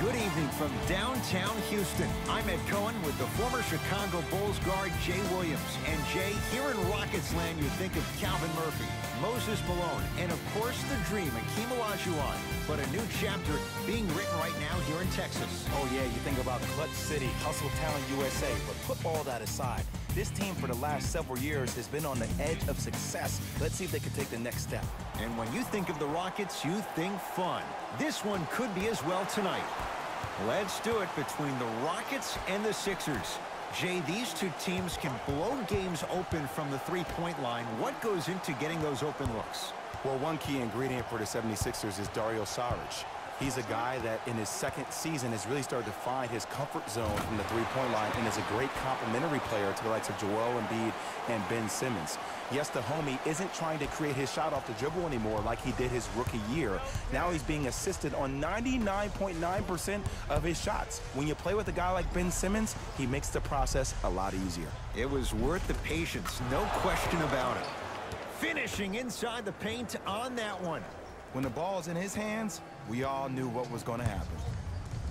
Good evening from downtown Houston. I'm Ed Cohen with the former Chicago Bulls guard Jay Williams. And Jay, here in Rockets land, you think of Calvin Murphy, Moses Malone, and of course the dream, Hakeem Olajuwon. But a new chapter being written right now here in Texas. Oh yeah, you think about Clutch City, Hustle Talent USA, but put all that aside. This team for the last several years has been on the edge of success. Let's see if they can take the next step. And when you think of the Rockets, you think fun. This one could be as well tonight. Let's do it between the Rockets and the Sixers. Jay, these two teams can blow games open from the three-point line. What goes into getting those open looks? Well, one key ingredient for the 76ers is Dario Saric. He's a guy that in his second season has really started to find his comfort zone from the three-point line and is a great complementary player to the likes of Joel Embiid and Ben Simmons. Yes, the homie isn't trying to create his shot off the dribble anymore like he did his rookie year. Now he's being assisted on 99.9% of his shots. When you play with a guy like Ben Simmons, he makes the process a lot easier. It was worth the patience, no question about it. Finishing inside the paint on that one. When the ball's in his hands, we all knew what was going to happen.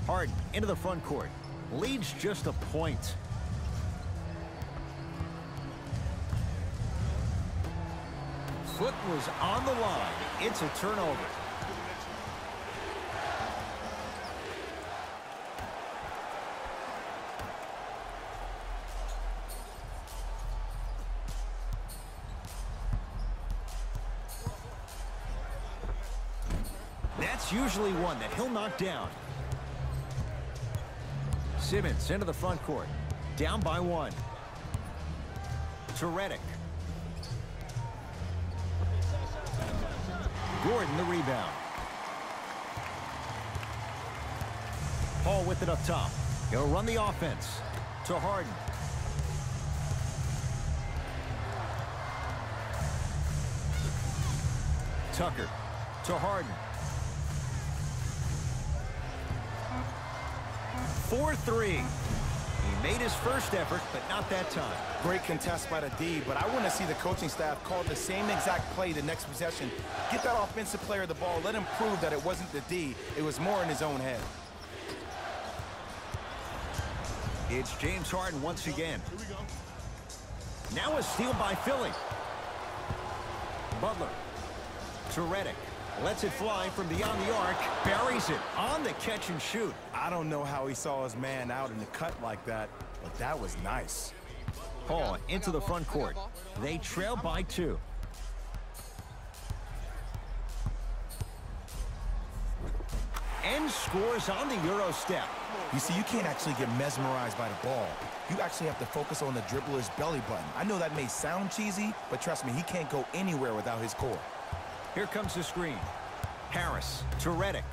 Harden into the front court. Leads just a point. Foot was on the line. It's a turnover. That's usually one that he'll knock down. Simmons into the front court. Down by one. To Redick. Gordon the rebound. Paul with it up top. He'll run the offense. To Harden. Tucker. To Harden. 4-3. He made his first effort, but not that time. Great contest by the D, but I want to see the coaching staff call the same exact play the next possession. Get that offensive player the ball. Let him prove that it wasn't the D. It was more in his own head. It's James Harden once again. Now a steal by Philly. Butler to Redick. Lets it fly from beyond the arc. Buries it on the catch and shoot. I don't know how he saw his man out in the cut like that, but that was nice. Paul into the front court. They trail by 2. And scores on the Euro step. You see, you can't actually get mesmerized by the ball. You actually have to focus on the dribbler's belly button. I know that may sound cheesy, but trust me, he can't go anywhere without his core. Here comes the screen. Harris to Redick.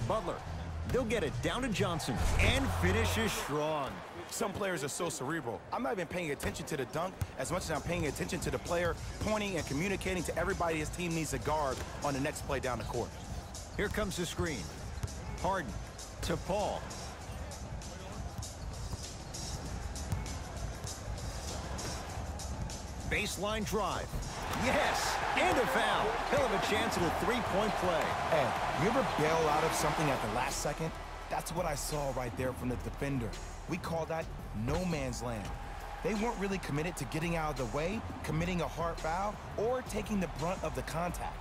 Butler. They'll get it down to Johnson and finishes strong. Some players are so cerebral. I'm not even paying attention to the dunk as much as I'm paying attention to the player pointing and communicating to everybody his team needs to guard on the next play down the court. Here comes the screen. Harden to Paul. Baseline drive. Yes, and a foul. Hell of a chance at a three-point play. Ed, you ever bail out of something at the last second? That's what I saw right there from the defender. We call that no man's land. They weren't really committed to getting out of the way, committing a hard foul, or taking the brunt of the contact.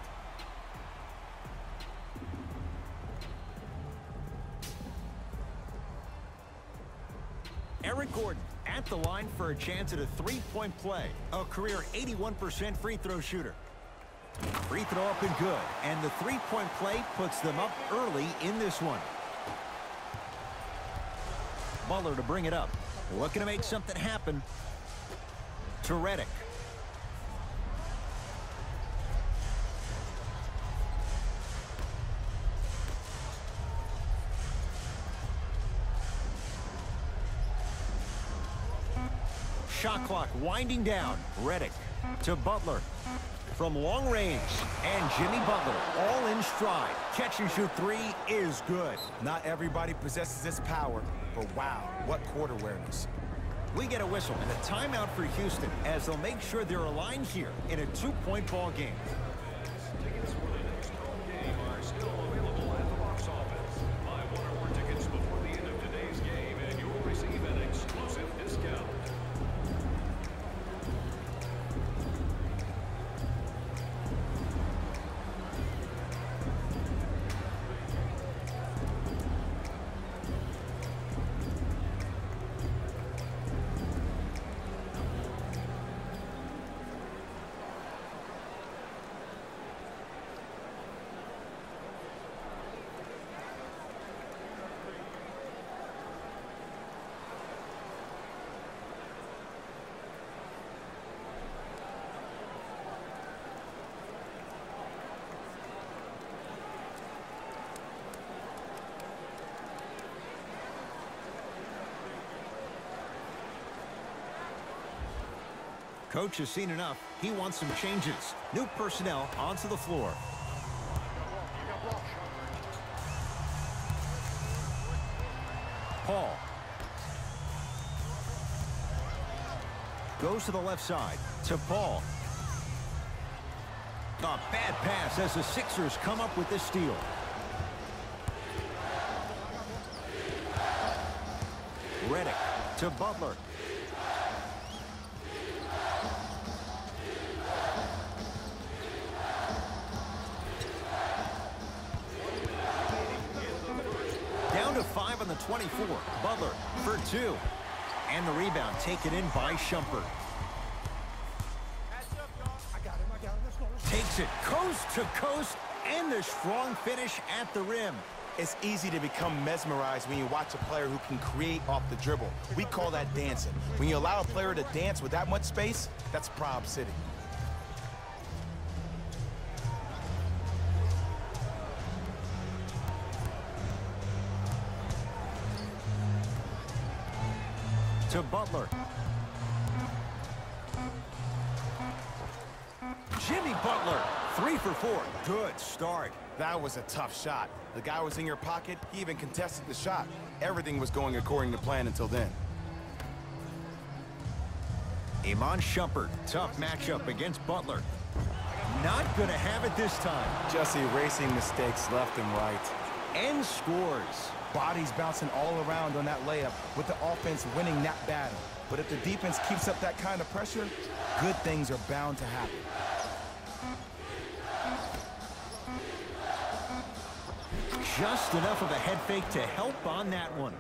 Eric Gordon at the line for a chance at a three-point play. A career 81% free throw shooter. Free throw up and good. And the three-point play puts them up early in this one. Butler to bring it up. Looking to make something happen. To Redick. Shot clock winding down. Redick to Butler. From long range. And Jimmy Butler all in stride. Catch and shoot three is good. Not everybody possesses this power, but wow, what court awareness. We get a whistle and a timeout for Houston as they'll make sure they're aligned here in a two-point ball game. Coach has seen enough. He wants some changes. New personnel onto the floor. Paul. Goes to the left side to Paul. A bad pass as the Sixers come up with this steal. Redick to Butler. Down to 5 on the 24. Butler for 2. And the rebound taken in by Shumpert. Takes it coast to coast, and the strong finish at the rim. It's easy to become mesmerized when you watch a player who can create off the dribble. We call that dancing. When you allow a player to dance with that much space, that's Prob City. To Butler. Jimmy Butler, 3 for 4. Good start. That was a tough shot. The guy was in your pocket. He even contested the shot. Everything was going according to plan until then. Iman Shumpert, tough matchup against Butler. Not going to have it this time. Just erasing mistakes left and right. And scores. Bodies bouncing all around on that layup with the offense winning that battle. But if the defense keeps up that kind of pressure, good things are bound to happen. Just enough of a head fake to help on that one.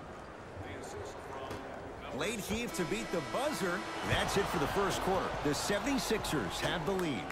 Late heave to beat the buzzer. That's it for the first quarter. The 76ers have the lead.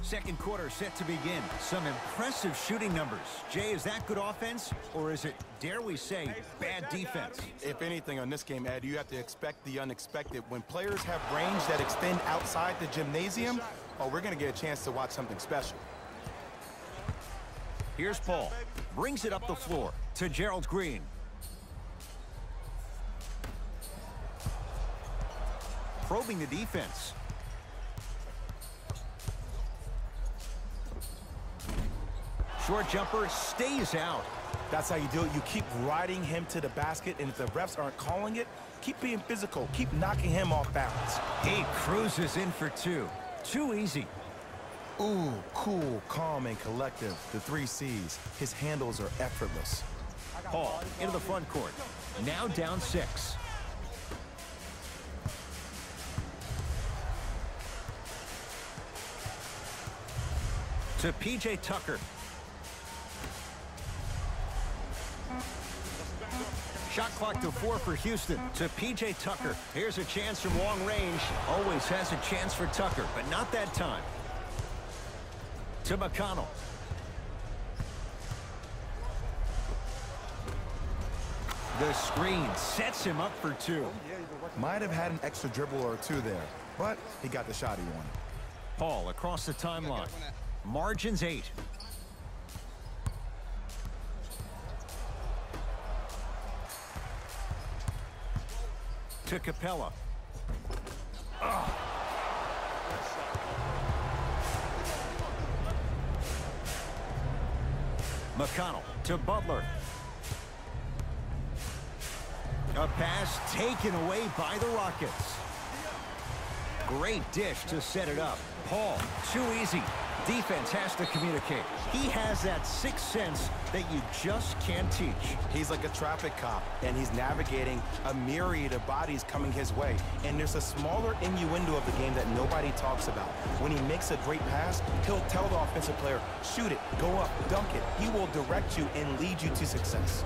Second quarter set to begin. Some impressive shooting numbers. Jay, is that good offense, or is it, dare we say, bad defense? If anything on this game, Ed, you have to expect the unexpected. When players have range that extend outside the gymnasium, oh, we're going to get a chance to watch something special. Here's Paul. Brings it up the floor to Gerald Green. Probing the defense. Short jumper stays out. That's how you do it. You keep riding him to the basket, and if the refs aren't calling it, keep being physical. Keep knocking him off balance. He cruises in for 2. Too easy. Ooh, cool, calm, and collective. The 3 C's. His handles are effortless. Paul into the front court. Now down 6. To P.J. Tucker. Shot clock to 4 for Houston. To P.J. Tucker. Here's a chance from long range. Always has a chance for Tucker, but not that time. To McConnell. The screen sets him up for 2. Might have had an extra dribble or 2 there, but he got the shot he wanted. Paul across the timeline. Margins 8. To Capella. Oh. McConnell to Butler. A pass taken away by the Rockets. Great dish to set it up. Paul, too easy. Defense has to communicate. He has that sixth sense that you just can't teach. He's like a traffic cop, and he's navigating a myriad of bodies coming his way. And there's a smaller innuendo of the game that nobody talks about. When he makes a great pass, he'll tell the offensive player, shoot it, go up, dunk it. He will direct you and lead you to success.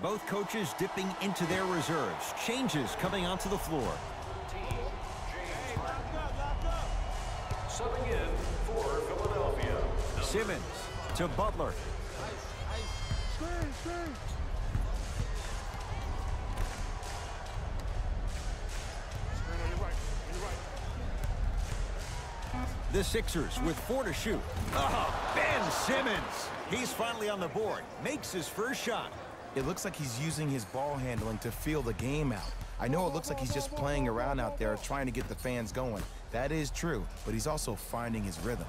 Both coaches dipping into their reserves. Changes coming onto the floor. Subbing in for Philadelphia. Simmons to Butler. The Sixers with 4 to shoot. Ben Simmons. He's finally on the board. Makes his first shot. It looks like he's using his ball handling to feel the game out. I know it looks like he's just playing around out there trying to get the fans going. That is true, but he's also finding his rhythm.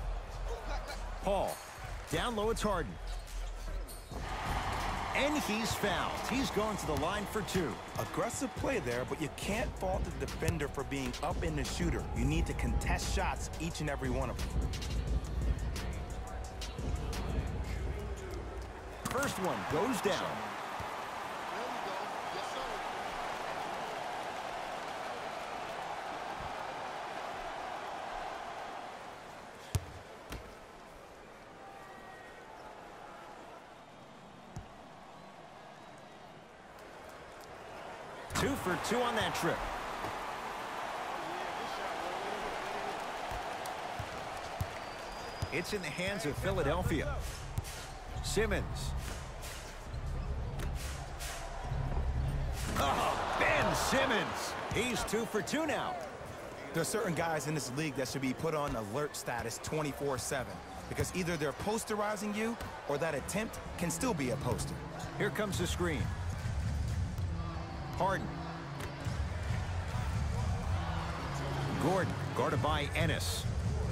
Paul. Down low, it's Harden. And he's fouled. He's going to the line for 2. Aggressive play there, but you can't fault the defender for being up in the shooter. You need to contest shots, each and every one of them. First one goes down. Two for 2 on that trip. It's in the hands of Philadelphia. Simmons. Ben Simmons. He's 2 for 2 now. There are certain guys in this league that should be put on alert status 24/7 because either they're posterizing you or that attempt can still be a poster. Here comes the screen. Harden. Gordon, guarded by Ennis.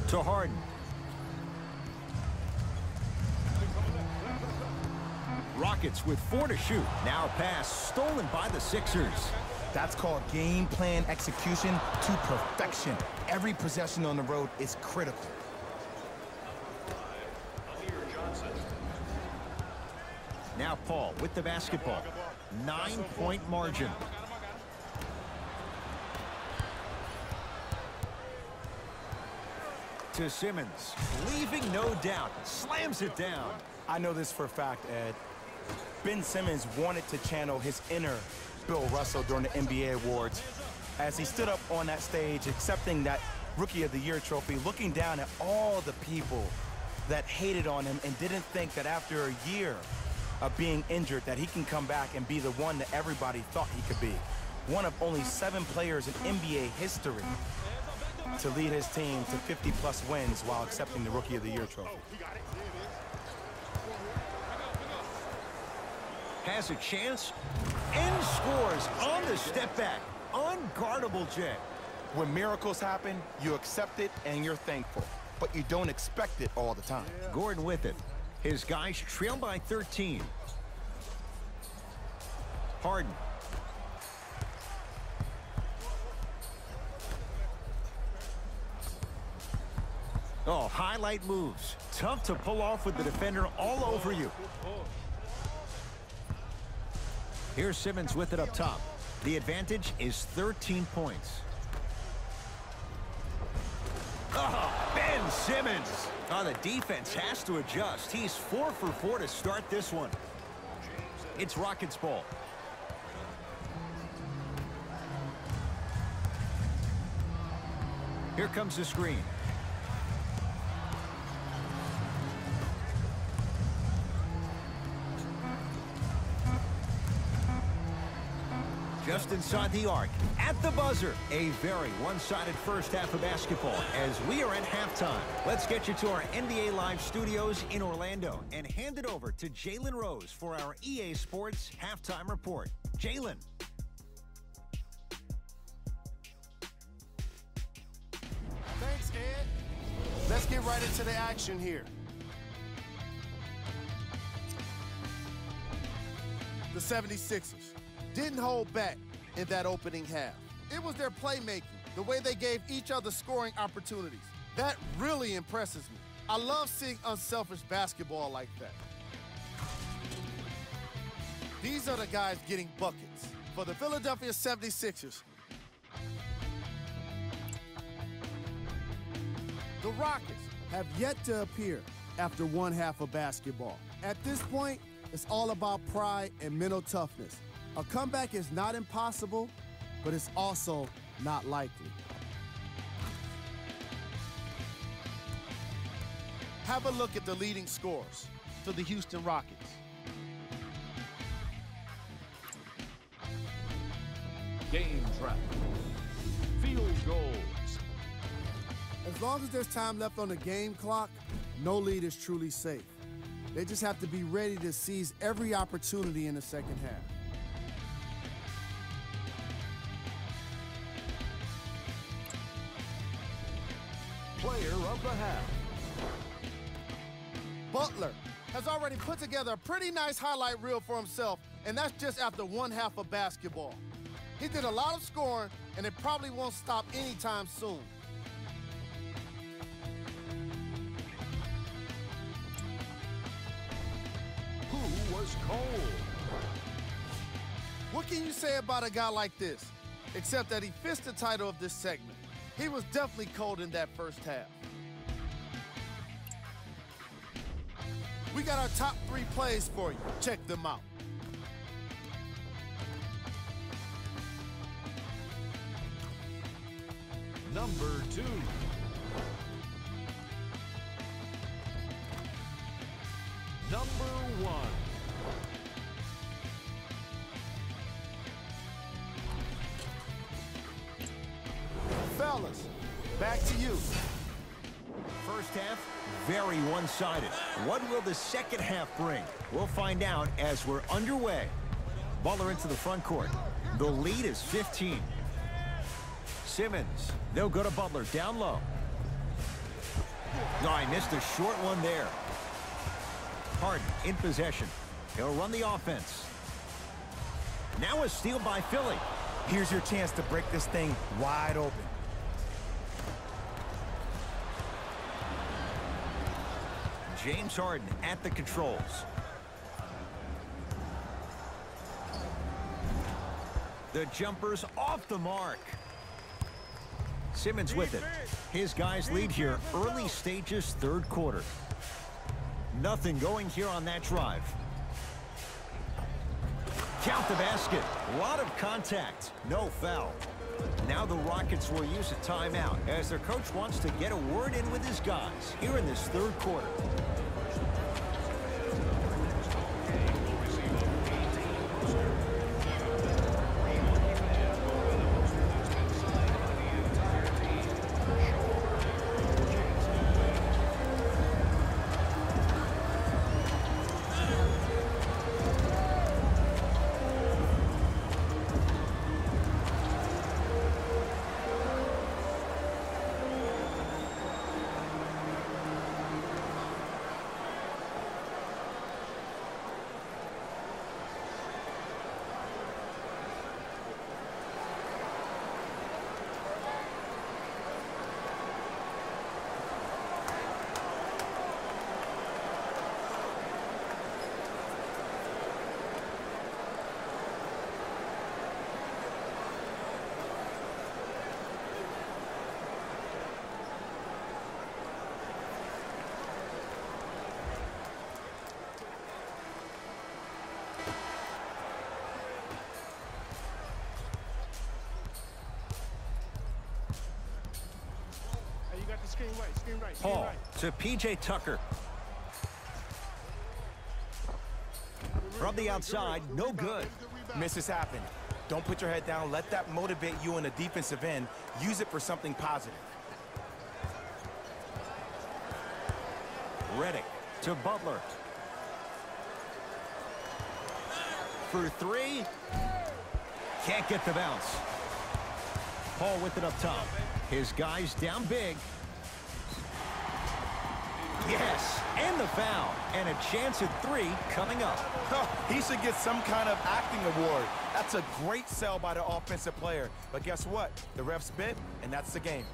To Harden. Rockets with 4 to shoot. Now a pass stolen by the Sixers. That's called game plan execution to perfection. Every possession on the road is critical. Now Paul with the basketball. 9-point margin. To Simmons, leaving no doubt, slams it down. I know this for a fact, Ed. Ben Simmons wanted to channel his inner Bill Russell during the NBA awards as he stood up on that stage accepting that Rookie of the Year trophy, looking down at all the people that hated on him and didn't think that after a year of being injured that he can come back and be the one that everybody thought he could be. One of only 7 players in NBA history to lead his team to 50-plus wins while accepting the Rookie of the Year trophy. Has a chance and scores on the step back. Unguardable, Jay. When miracles happen, you accept it and you're thankful, but you don't expect it all the time. Gordon with it. His guys trail by 13. Harden. Oh, highlight moves. Tough to pull off with the defender all over you. Here's Simmons with it up top. The advantage is 13 points. Ben Simmons. Oh, the defense has to adjust. He's 4 for 4 to start this one. It's Rockets ball. Here comes the screen. Just inside the arc, at the buzzer. A very one-sided first half of basketball as we are at halftime. Let's get you to our NBA Live studios in Orlando and hand it over to Jalen Rose for our EA Sports halftime report. Jalen. Thanks, Ed. Let's get right into the action here. The 76ers didn't hold back in that opening half. It was their playmaking, the way they gave each other scoring opportunities. That really impresses me. I love seeing unselfish basketball like that. These are the guys getting buckets for the Philadelphia 76ers. The Rockets have yet to appear after one half of basketball. At this point, It's all about pride and mental toughness. A comeback is not impossible, but it's also not likely. Have a look at the leading scores for the Houston Rockets. Game trap. Field goals. As long as there's time left on the game clock, no lead is truly safe. They just have to be ready to seize every opportunity in the second half. Player of the half. Butler has already put together a pretty nice highlight reel for himself, and that's just after one half of basketball. He did a lot of scoring, and it probably won't stop anytime soon. Who was cold? What can you say about a guy like this? Except that he fits the title of this segment. He was definitely cold in that first half. We got our top 3 plays for you. Check them out. Number 2. Number 1. Fellas, back to you. First half, very one-sided. What will the second half bring? We'll find out as we're underway. Butler into the front court. The lead is 15. Simmons, they'll go to Butler, down low. No, I missed a short one there. Harden in possession. He'll run the offense. Now a steal by Philly. Here's your chance to break this thing wide open. James Harden at the controls. The jumper's off the mark. Simmons with it. His guys lead here early stages, third quarter. Nothing going here on that drive. Count the basket. A lot of contact. No foul. Now the Rockets will use a timeout as their coach wants to get a word in with his guys here in this third quarter. Paul to P.J. Tucker. From the outside, no good. Misses happen. Don't put your head down. Let that motivate you in the defensive end. Use it for something positive. Redick to Butler. For 3. Can't get the bounce. Paul with it up top. His guys down big. Yes, and the foul. And a chance at 3 coming up. He should get some kind of acting award. That's a great sell by the offensive player. But guess what? The refs bit, and that's the game.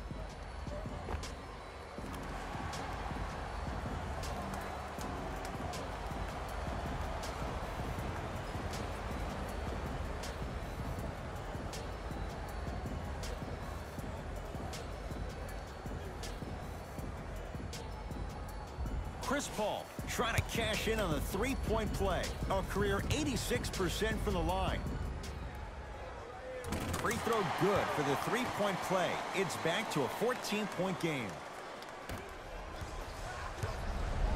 Chris Paul trying to cash in on the three-point play. A career 86% from the line. Free throw good for the three-point play. It's back to a 14-point game.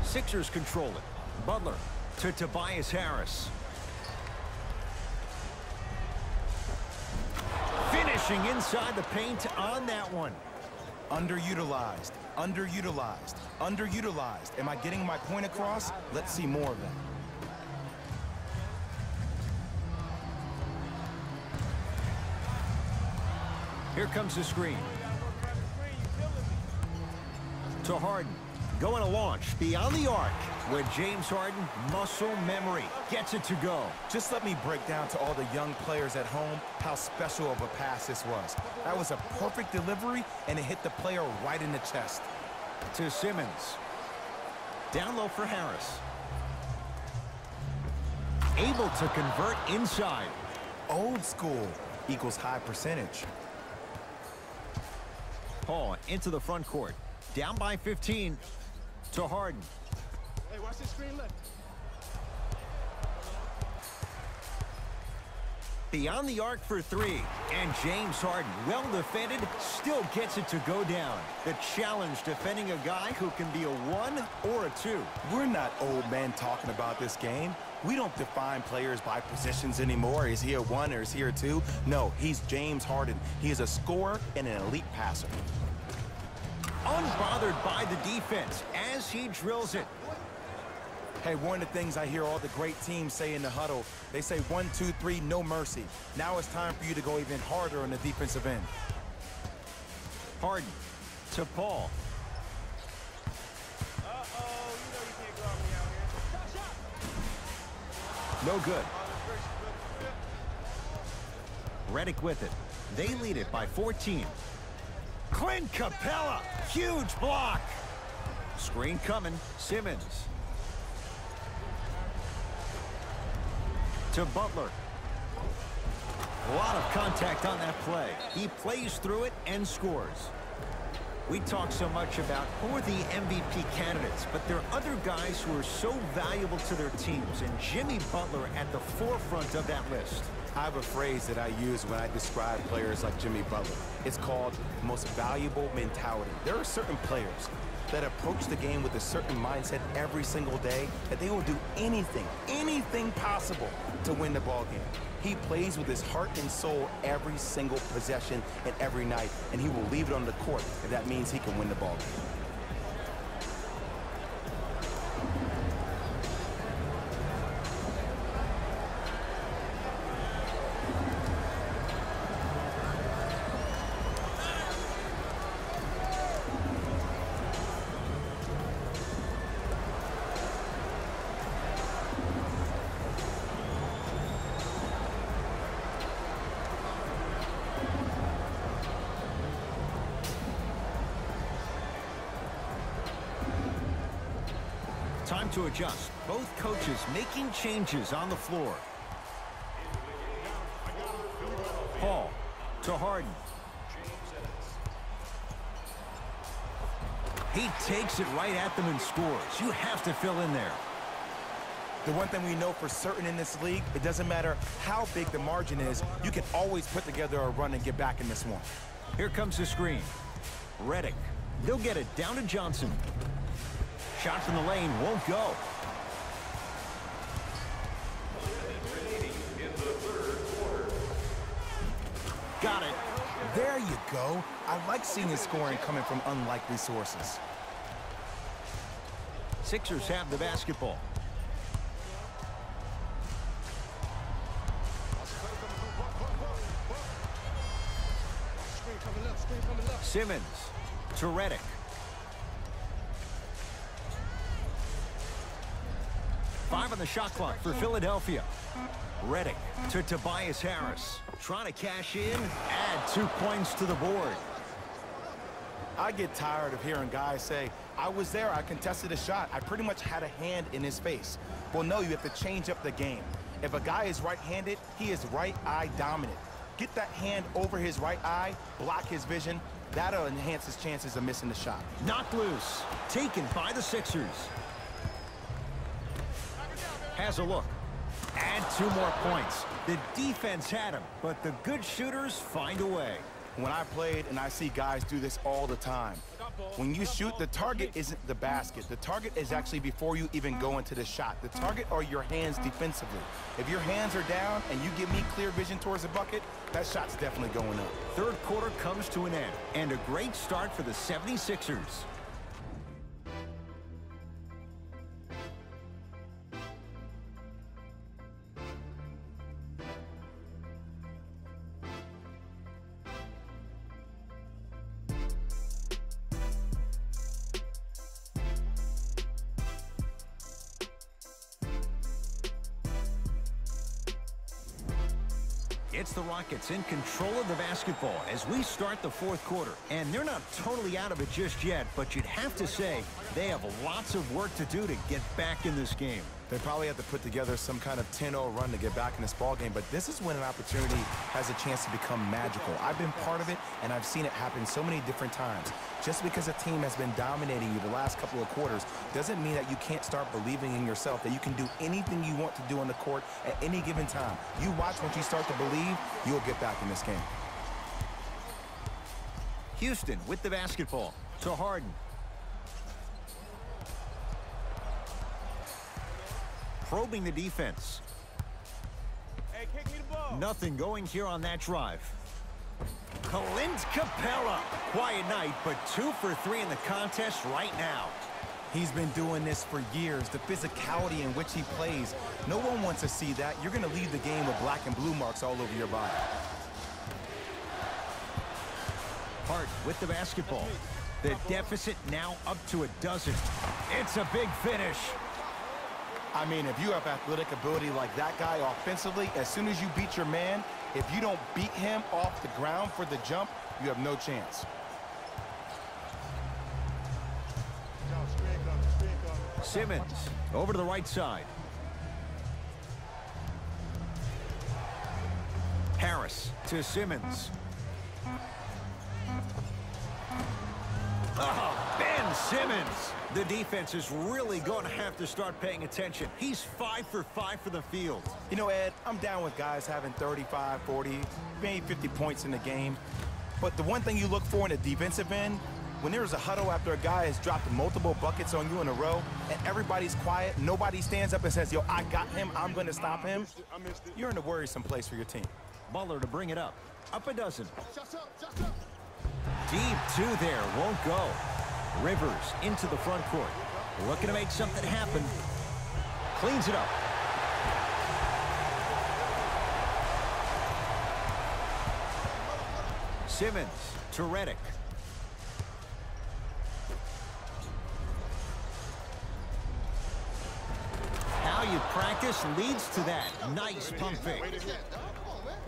Sixers control it. Butler to Tobias Harris. Finishing inside the paint on that one. Underutilized, underutilized, underutilized. Am I getting my point across? Let's see more of that. Here comes the screen. To Harden. Going to launch beyond the arc, where James Harden, muscle memory, gets it to go. Just let me break down to all the young players at home how special of a pass this was. That was a perfect delivery, and it hit the player right in the chest. To Simmons. Down low for Harris. Able to convert inside. Old school equals high percentage. Paul into the front court. Down by 15. To Harden. Hey, watch this screen left. Beyond the arc for three. And James Harden, well defended, still gets it to go down. The challenge defending a guy who can be a 1 or a 2. We're not old men talking about this game. We don't define players by positions anymore. Is he a 1 or is he a 2? No, he's James Harden. He is a scorer and an elite passer. Unbothered by the defense as he drills it. Hey, one of the things I hear all the great teams say in the huddle, they say 1, 2, 3, no mercy. Now it's time for you to go even harder on the defensive end. Harden to Paul. Uh-oh, you know you can't go out me out here. No good. Redick with it. They lead it by 14. Clint Capella, huge block. Screen coming, Simmons. To Butler. A lot of contact on that play. He plays through it and scores. We talk so much about who are the MVP candidates, but there are other guys who are so valuable to their teams, and Jimmy Butler at the forefront of that list. I have a phrase that I use when I describe players like Jimmy Butler. It's called most valuable mentality. There are certain players that approach the game with a certain mindset every single day that they will do anything possible to win the ball game. He plays with his heart and soul every single possession and every night, and he will leave it on the court if that means he can win the ball game. Time to adjust. Both coaches making changes on the floor. Paul to Harden. He takes it right at them and scores. You have to fill in there. The one thing we know for certain in this league, it doesn't matter how big the margin is, you can always put together a run and get back in this one. Here comes the screen. Redick. They'll get it down to Johnson. Shot from the lane won't go. Got it. There you go. I like seeing his scoring coming from unlikely sources. Sixers have the basketball. Simmons to Redick. Five on the shot clock for Philadelphia. Redick to Tobias Harris. Trying to cash in, add 2 points to the board. I get tired of hearing guys say, I was there, I contested a shot, I pretty much had a hand in his face. Well, no, you have to change up the game. If a guy is right-handed, he is right eye dominant. Get that hand over his right eye, block his vision. That'll enhance his chances of missing the shot. Knocked loose. Taken by the Sixers. has a look. And 2 more points. The defense had him, but the good shooters find a way. When I played, and I see guys do this all the time, when you shoot, the target isn't the basket. The target is actually before you even go into the shot. The target are your hands defensively. If your hands are down and you give me clear vision towards the bucket, that shot's definitely going up. Third quarter comes to an end, and a great start for the 76ers. It's the Rockets in control of the basketball as we start the fourth quarter. And they're not totally out of it just yet, but you'd have to say they have lots of work to do to get back in this game. They probably have to put together some kind of 10-0 run to get back in this ball game, but this is when an opportunity has a chance to become magical. I've been part of it, and I've seen it happen so many different times. Just because a team has been dominating you the last couple of quarters doesn't mean that you can't start believing in yourself, that you can do anything you want to do on the court at any given time. You watch, once you start to believe, you'll get back in this game. Houston with the basketball to Harden. Probing the defense. Hey, kick me the ball. Nothing going here on that drive. Clint Capella. Quiet night, but 2 for 3 in the contest right now. He's been doing this for years. The physicality in which he plays, no one wants to see that. You're going to leave the game with black and blue marks all over your body. Hart with the basketball. The deficit now up to a dozen. It's a big finish. I mean, if you have athletic ability like that guy offensively, as soon as you beat your man, if you don't beat him off the ground for the jump, you have no chance. Simmons over to the right side. Harris to Simmons. Oh, Ben Simmons. The defense is really going to have to start paying attention. He's 5 for 5 for the field. You know, Ed, I'm down with guys having 35, 40, maybe 50 points in the game. But the one thing you look for in a defensive end, when there's a huddle after a guy has dropped multiple buckets on you in a row and everybody's quiet, nobody stands up and says, yo, I got him, I'm going to stop him, you're in a worrisome place for your team. Butler to bring it up. Up a dozen. Deep 2 there, won't go. Rivers into the front court. Looking to make something happen. Cleans it up. Simmons to Redick. How you practice leads to that. Nice pump fake.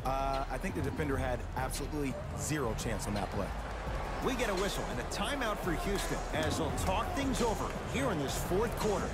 I think the defender had absolutely zero chance on that play. We get a whistle and a timeout for Houston as they'll talk things over here in this fourth quarter.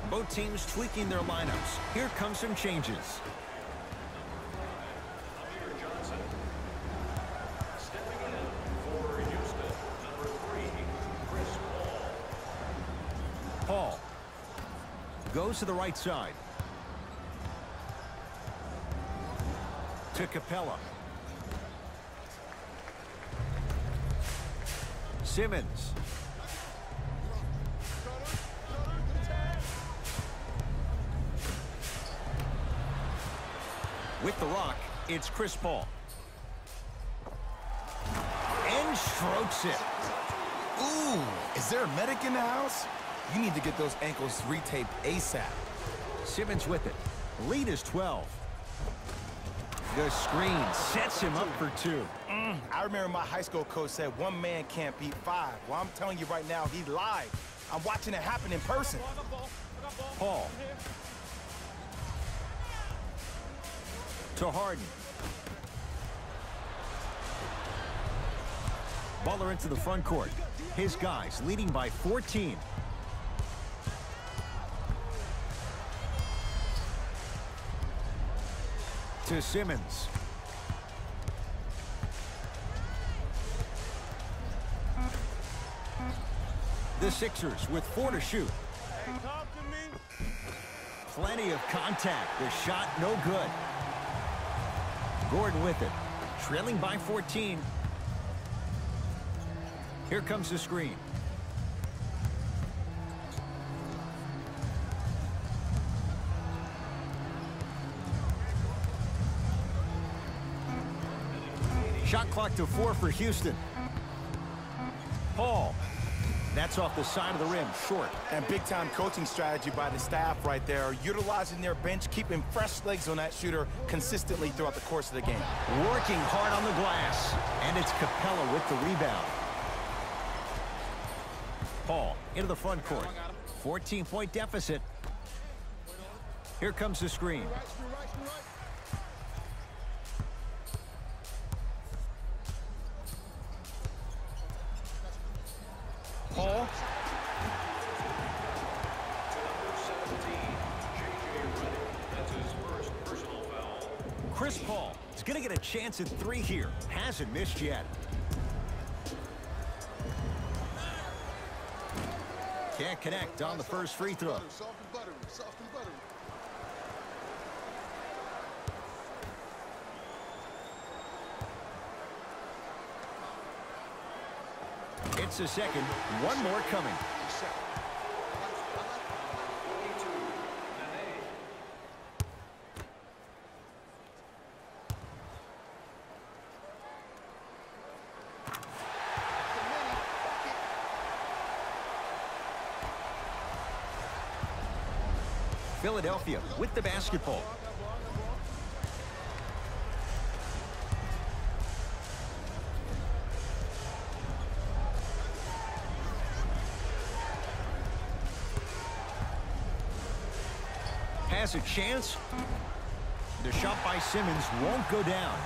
Both teams tweaking their lineups. Here come some changes. Paul goes to the right side. To Capella. Simmons. With the rock, it's Chris Paul. And strokes it. Ooh, is there a medic in the house? You need to get those ankles retaped ASAP. Simmons with it. Lead is 12. The screen sets him up for two. I remember my high school coach said one man can't beat five. Well, I'm telling you right now, he lied. I'm watching it happen in person. Paul. To Harden. Butler into the front court. His guys leading by 14. To Simmons. The Sixers with 4 to shoot. Hey, talk to me. Plenty of contact. The shot no good. Gordon with it. Trailing by 14. Here comes the screen. Shot clock to 4 for Houston. Paul. That's off the side of the rim, short. And big-time coaching strategy by the staff right there, utilizing their bench, keeping fresh legs on that shooter consistently throughout the course of the game. Working hard on the glass. And it's Capella with the rebound. Paul into the front court. 14-point deficit. Here comes the screen. Paul. Chris Paul is going to get a chance at 3 here. Hasn't missed yet. Can't connect on the first free throw. It's a second. One more coming. Philadelphia with the basketball. Has a chance. The shot by Simmons won't go down.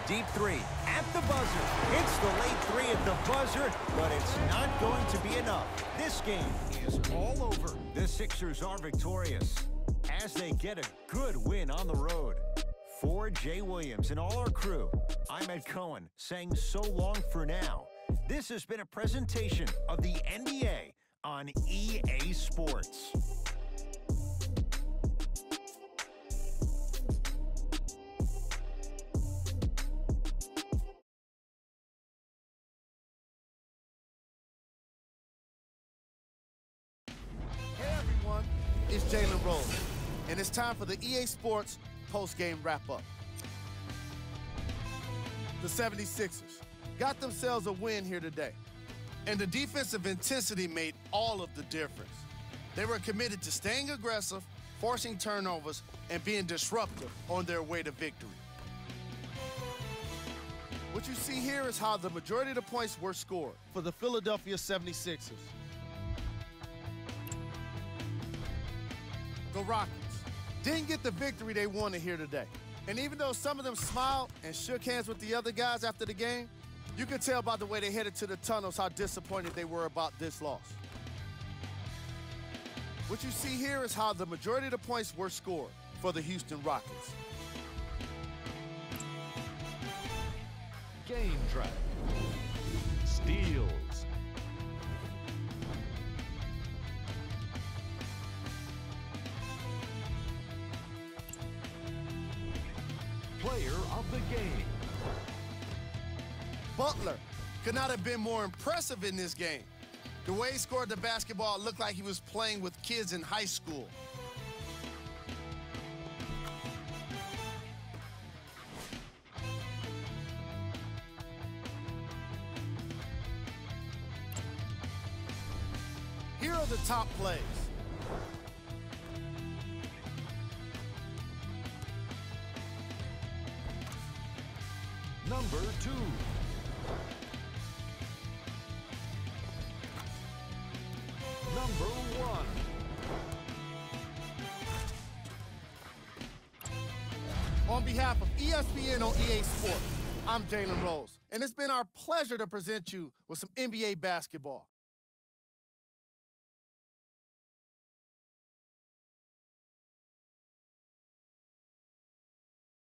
Deep three at the buzzer. It's the late three at the buzzer, but it's not going to be enough. This game is all over. The Sixers are victorious as they get a good win on the road. For Jay Williams and all our crew, I'm Ed Cohen saying so long for now. This has been a presentation of the NBA on EA Sports. Hey everyone, it's Jalen Rose, and it's time for the EA Sports post-game wrap-up. The 76ers got themselves a win here today, and the defensive intensity made all of the difference. They were committed to staying aggressive, forcing turnovers, and being disruptive on their way to victory. What you see here is how the majority of the points were scored for the Philadelphia 76ers. The Rockets didn't get the victory they wanted here today. And even though some of them smiled and shook hands with the other guys after the game, you could tell by the way they headed to the tunnels how disappointed they were about this loss. What you see here is how the majority of the points were scored for the Houston Rockets. Game track. Steals. Player of the game. Butler could not have been more impressive in this game. The way he scored the basketball looked like he was playing with kids in high school. Here are the top plays. Number 2. Number 1. On behalf of ESPN on EA Sports, I'm Jalen Rose, and it's been our pleasure to present you with some NBA basketball.